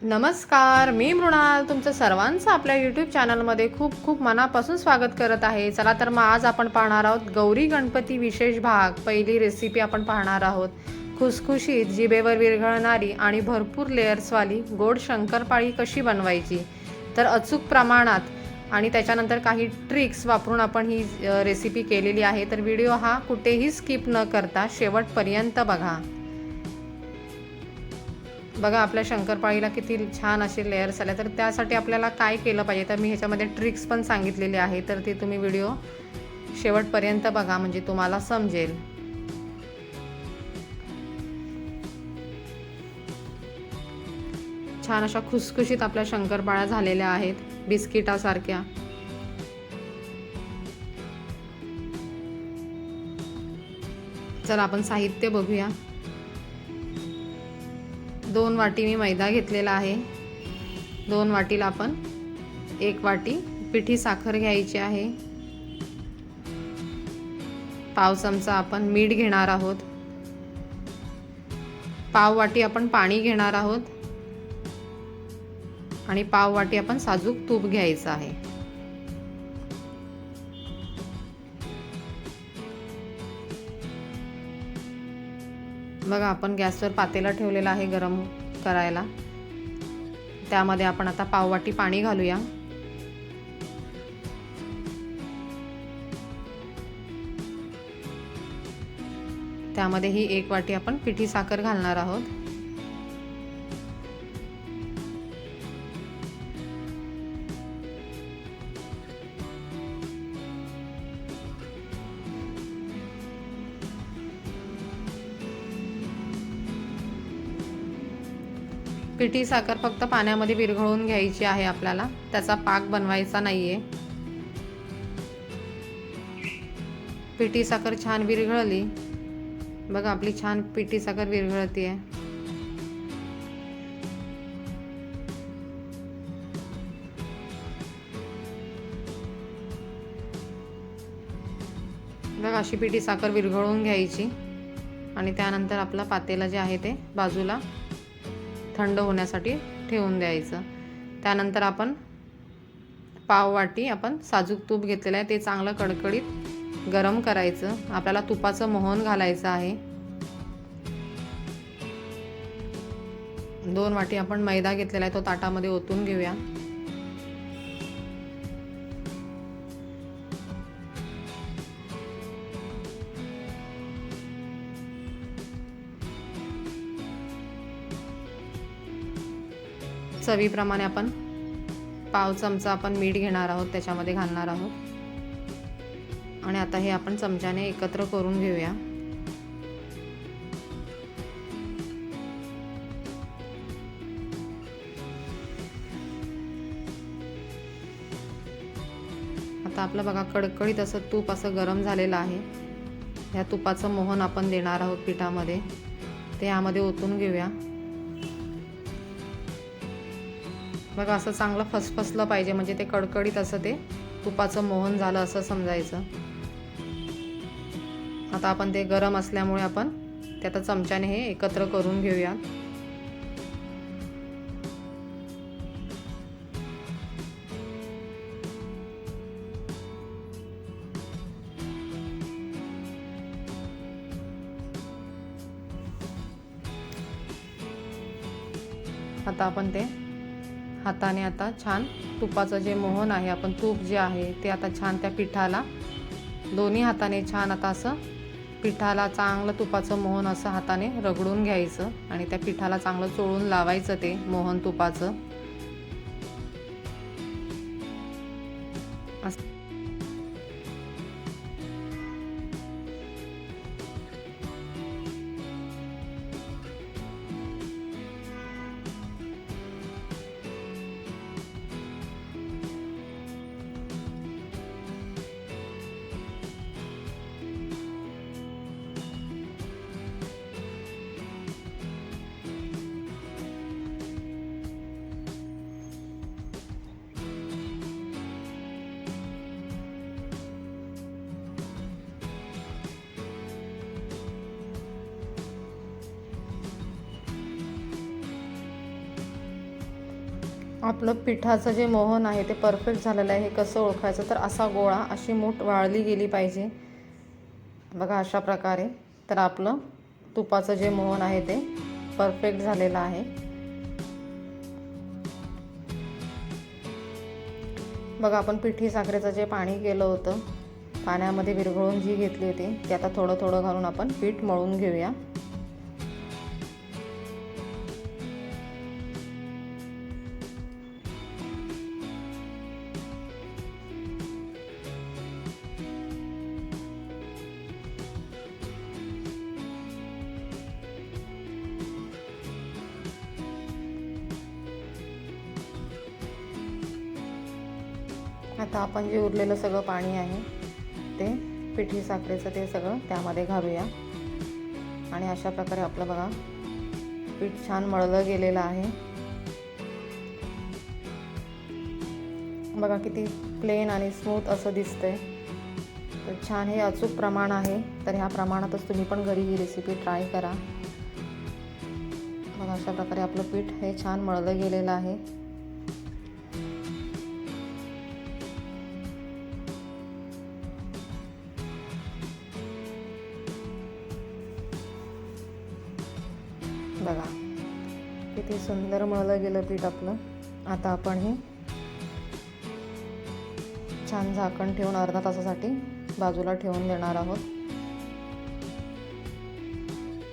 नमस्कार, मी मृणाल तुमचं सर्वांचं आपल्या यूट्यूब चॅनलमध्ये खूप खूप मनापासून स्वागत करत आहे. चला तर मग आज आपण पाहणार आहोत गौरी गणपती विशेष भाग. पहिली रेसिपी आपण पाहणार आहोत खुसखुशीत, जिभेवर विरघळणारी आणि भरपूर लेयर्सवाली गोड शंकरपाळी कशी बनवायची. तर अचूक प्रमाणात आणि त्याच्यानंतर काही ट्रिक्स वापरून आपण ही रेसिपी केलेली आहे. तर व्हिडिओ हा कुठेही स्किप न करता शेवटपर्यंत बघा. बघा आपल्या शंकरपाळीला किती छान असे लेयर्स आले. तर त्यासाठी आपल्याला काय केलं पाहिजे, तर मी ह्याच्यामध्ये ट्रिक्स पण सांगितलेले आहे. तर ते तुम्ही व्हिडिओ शेवटपर्यंत बघा म्हणजे तुम्हाला समजेल. छान अशा खुसखुशीत आपल्या शंकरपाळ्या झालेल्या आहेत बिस्किटासारख्या. चला आपण साहित्य बघूया. 2 वाटी मी मैदा घेतलेला आहे. 2 वाटीला आपण 1 वाटी पिठी साखर घ्यायची आहे. पाव चमचा आपण मीठ घेणार आहोत. पाव वाटी आपण पाणी घेणार आहोत आणि पाव वाटी आपण साजूक तूप घ्यायचं आहे. बघा आपण गॅसवर पातेला ठेवलेला आहे गरम करायला. त्यामध्ये आपण आता पाव वाटी पाणी घालूया. त्यामध्ये ही 1 वाटी आपण पिठी साखर घालणार आहोत. पिठी साखर फक्त पाण्यामध्ये विरघळवून घ्यायची आहे आपल्याला, त्याचा पाक बनवायचा नाहीये. पिठी साखर छान विरघळली. बघा आपली छान पिठी साखर विरघळते आहे. बघा अशी पिठी साखर विरघळवून घ्यायची आणि त्यानंतर आपलं पातेलं जे आहे ते बाजूला थंड होण्यासाठी ठेवून द्यायचं. त्यानंतर आपण पाव वाटी आपण साजूक तूप घेतलेलं आहे, ते चांगलं कडकडीत गरम करायचं. आपल्याला तुपाचं मोहन घालायचं आहे. 2 वाटी आपण मैदा घेतलेला आहे, तो ताटामध्ये ओतून घेऊया. चवीप्रमाणे आपण पाव चमचा आपण मीठ घेणार आहोत, त्याच्यामध्ये घालणार आहोत आणि आता हे आपण चमच्याने एकत्र करून घेऊया. आता आपलं बघा कडकडीत असं तूप असं गरम झालेलं आहे. ह्या तुपाचं मोहन आपण देणार आहोत पिठामध्ये, ते यामध्ये ओतून घेऊया. बघा असं चांगलं फसफसलं पाहिजे, म्हणजे ते कडकडीत असं ते तुपाचं मोहन झालं असं समजायचं. आता आपण ते गरम असल्यामुळे आपण ते आता चमच्याने हे एकत्र करून घेऊया. आता आपण ते हाताने आता छान तुपाचं जे मोहन आहे, आपण तूप जे आहे ते आता छान त्या पिठाला दोन्ही हाताने छान आता असं पिठाला चांगलं तुपाचं मोहन असं हाताने रगडून घ्यायचं आणि त्या पिठाला चांगलं चोळून लावायचं ते मोहन तुपाचं. आपलं पिठाचं जे मोहन आहे ते परफेक्ट झालेलं आहे. हे कसं ओळखायचं, तर असा गोळा अशी मूठ वाळली गेली पाहिजे बघा, अशा प्रकारे. तर आपलं तुपाचं जे मोहन आहे ते परफेक्ट झालेलं आहे. बघा, आपण पिठी साखरेचं जे पाणी केलं होतं, पाण्यामध्ये विरघळून जी घेतली होती, ते आता थोडं थोडं घालून आपण पीठ मळून घेऊया. आता आपण जे उरलेलं सगळं पाणी आहे ते पिठी साखरेचं ते सगळं त्यामध्ये घालूया. आणि अशा प्रकारे आपलं बघा पीठ छान मळलं गेलेलं आहे. बघा किती प्लेन आणि स्मूथ असं दिसतंय. तर छान, हे अचूक प्रमाण आहे. तर ह्या प्रमाणातच तुम्ही पण घरी ही रेसिपी ट्राय करा. बघा, अशा प्रकारे आपलं पीठ हे छान मळलं गेलेलं आहे. बघा किती सुंदर मळलं गेलं पीठ आपलं. आता आपण हे छान झाकण ठेवून अर्धा तासासाठी बाजूला ठेवून देणार आहोत.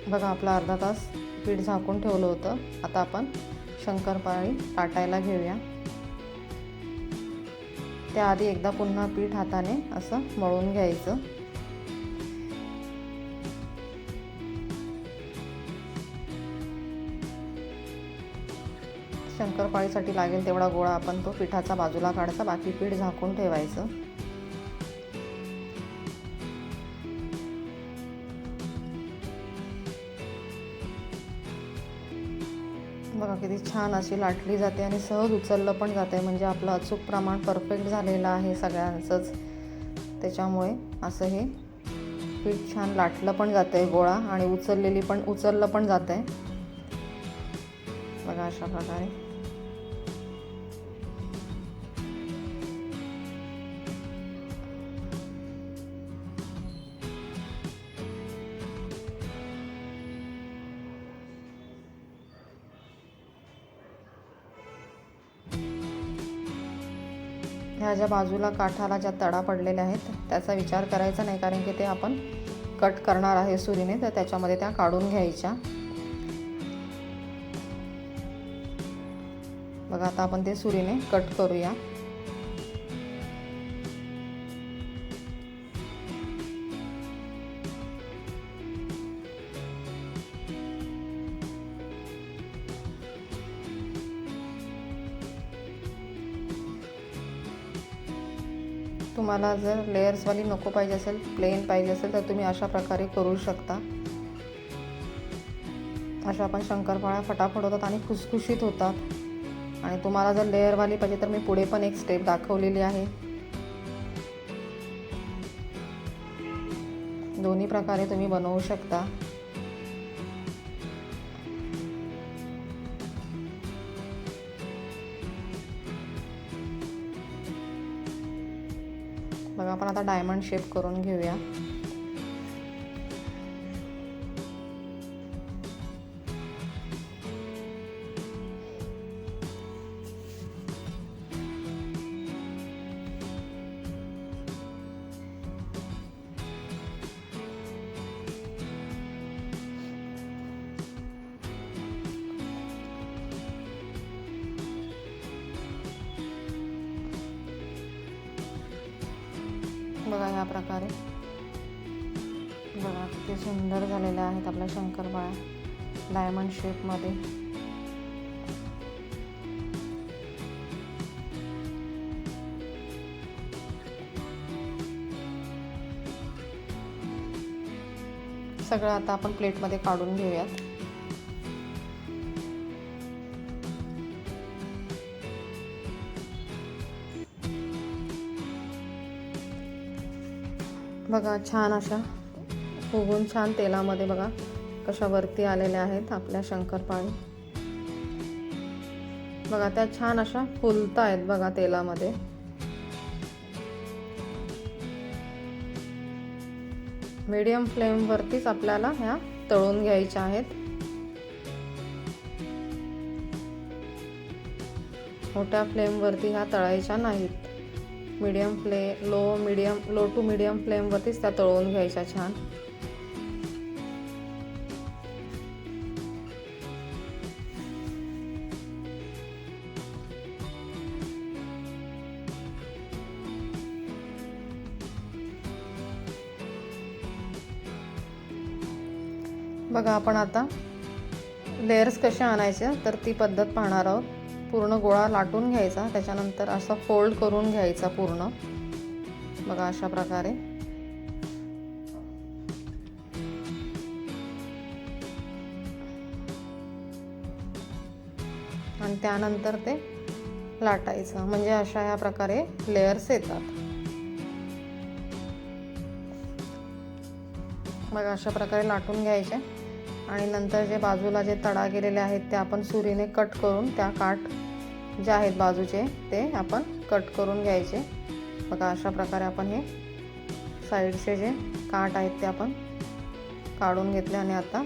बघा, आपला अर्धा तास पीठ झाकून ठेवलं होतं. आता आपण शंकरपाळी लाटायला घेऊया. त्याआधी एकदा पुन्हा पीठ हाताने असं मळून घ्यायचं. शंकरपाळीसाठी लागेल तेवढा गोळा आपण तो पिठाचा बाजूला काढायचा, बाकी पीठ झाकून ठेवायचं. बघा किती छान अशी लाटली जाते आणि सहज उचललं पण जाते. म्हणजे आपलं अचूक प्रमाण परफेक्ट झालेलं आहे सगळ्यांचंच. त्याच्यामुळे असं हे पीठ छान लाटलं पण जातं आहे गोळा, आणि उचललं पण जातं आहे. बघा अशा प्रकारे. ह्या ज्या बाजूला काठाला ज्या तडा पडलेल्या आहेत त्याचा विचार करायचा नाही, कारण की ते आपण कट करणार आहे सुरीने, तर त्याच्यामध्ये त्या काढून घ्यायच्या. बघा, आता आपण ते सुरीने कट करूया. तुम्हाला जर लेयर्सवाली नको पाहिजे असेल, प्लेन पाहिजे असेल, तर तुम्ही अशा प्रकारे करू शकता. अशा पण शंकरपाळ्या फटाफट होतात आणि खुसखुशीत होतात. आणि तुम्हाला जर लेअरवाली पाहिजे तर मी पुढे पण एक स्टेप दाखवलेली आहे. दोन्ही प्रकारे तुम्ही बनवू शकता. बघा, आपण आता डायमंड शेप करून घेऊया. बघा ह्या प्रकारे. बघा किती सुंदर झालेल्या आहेत आपल्या शंकरपाळ्या डायमंड शेपमध्ये. सगळं आता आपण प्लेटमध्ये काढून घेऊयात. बघा छान अशा फुगून छान तेलामध्ये बघा कशा वरती आलेल्या आहेत आपल्या शंकरपाळी. बघा त्या छान अशा फुलत आहेत बघा तेलामध्ये. मीडियम फ्लेमवरतीच आपल्याला ह्या तळून घ्यायच्या आहेत. मोठ्या फ्लेमवरती ह्या तळायच्या नाहीत. लो टू मीडियम फ्लेमवरतीच त्या तळून घ्यायच्या छान. बघा आपण आता लेयर्स कसे आणायचे तर ती पद्धत पाहणार आहोत. पूर्ण गोळा लाटून घ्यायचा, त्याच्यानंतर असा फोल्ड करून घ्यायचा पूर्ण. बघा अशा प्रकारे. आणि त्यानंतर ते लाटायचं, म्हणजे अशा ह्या प्रकारे लेयर्स येतात. बघा अशा प्रकारे लाटून घ्यायचे. आणि नंतर जे बाजूला जे तडा गेलेले आहेत ते आपण सुरीने कट करून, त्या काठ जे आहेत बाजूचे ते आपण कट करून घ्यायचे. बघा अशा प्रकारे आपण हे साईडचे जे काठ आहेत ते आपण काढून घेतले. आणि आता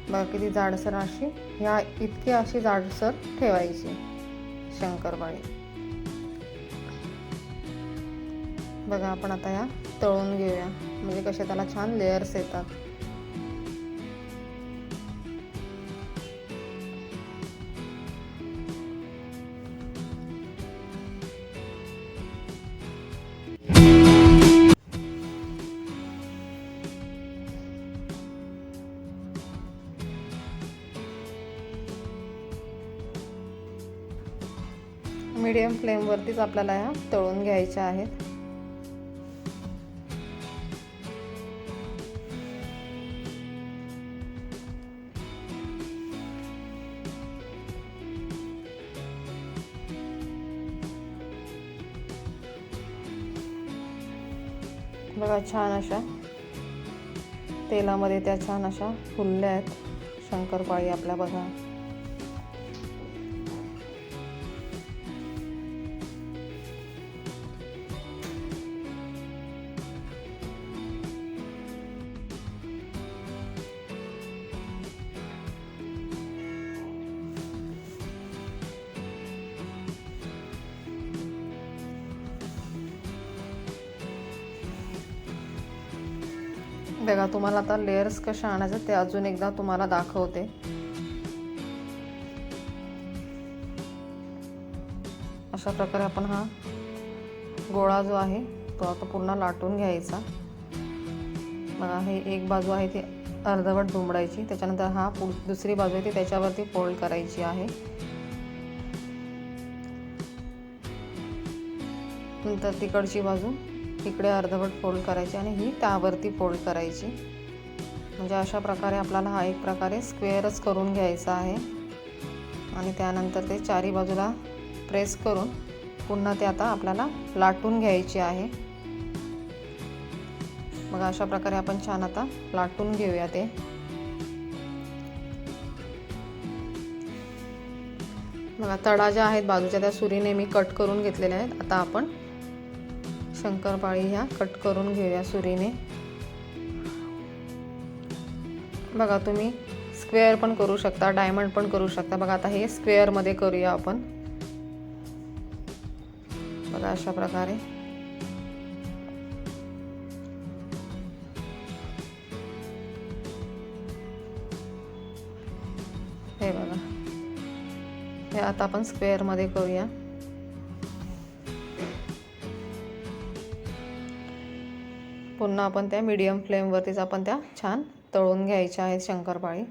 बघा किती जाडसर अशी, ह्या इतकी अशी जाडसर ठेवायची शंकरपाळी. बघा आपण आता ह्या तळून घेऊया, म्हणजे कसे त्याला छान लेयर्स येतात. मीडियम फ्लेमवरतीच आपल्याला ह्या तळून घ्यायच्या आहेत. बघा छान अशा तेलामध्ये त्या छान अशा फुलल्या आहेत शंकरपाळी आपल्या. बघा बघा तुम्हाला आता लेयर्स कसे आणायचे ते अजून एकदा तुम्हाला दाखवते. अशा प्रकारे आपण हा गोळा जो आहे तो आता पूर्ण लाटून घ्यायचा. बघा हे एक बाजू आहे ती अर्धवट दुमडायची, त्याच्यानंतर हा दुसरी बाजू आहे ती त्याच्यावरती फोल्ड करायची आहे. नंतर तिकडची बाजू इकडे अर्धवट फोल्ड करायची आणि ही त्यावरती फोल्ड करायची. म्हणजे अशा प्रकारे आपल्याला हा एक प्रकारे स्क्वेअरच करून घ्यायचा आहे. आणि त्यानंतर ते चारी बाजूला प्रेस करून पुन्हा ते आता आपल्याला लाटून घ्यायची आहे. बघा अशा प्रकारे आपण छान आता लाटून घेऊया ते. बघा तडा ज्या आहेत बाजूच्या त्या सुरीने मी कट करून घेतलेल्या आहेत. आता आपण शंकरपाळी ह्या कट करून घेऊया सुरीने. बघा तुम्ही स्क्वेअर पण करू शकता, डायमंड पण करू शकता. बघा आता हे स्क्वेअर मध्ये करूया आपण. बघा अशा प्रकारे. हे बघा हे आता आपण स्क्वेअर मध्ये करूया. पुन्हा आपण त्या मीडियम फ्लेमवरतीच आपण त्या छान तळून घ्यायच्या आहेत शंकरपाळी.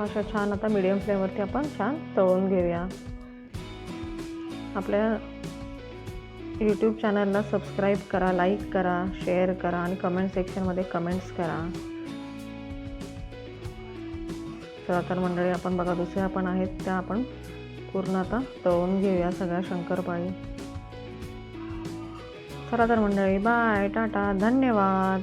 अशा छान आता मीडियम फ्लेमवरती आपण छान तळून घेऊया. आपल्या यूट्यूब चॅनलला सबस्क्राईब करा, लाईक करा, शेअर करा आणि कमेंट सेक्शनमध्ये कमेंट्स करा. चला तर मंडळी, आपण बघा दुसऱ्या पण आहेत त्या आपण पूर्ण आता तळून घेऊया सगळ्या शंकरपाळी. चला तर मंडळी, बाय, टाटा, धन्यवाद.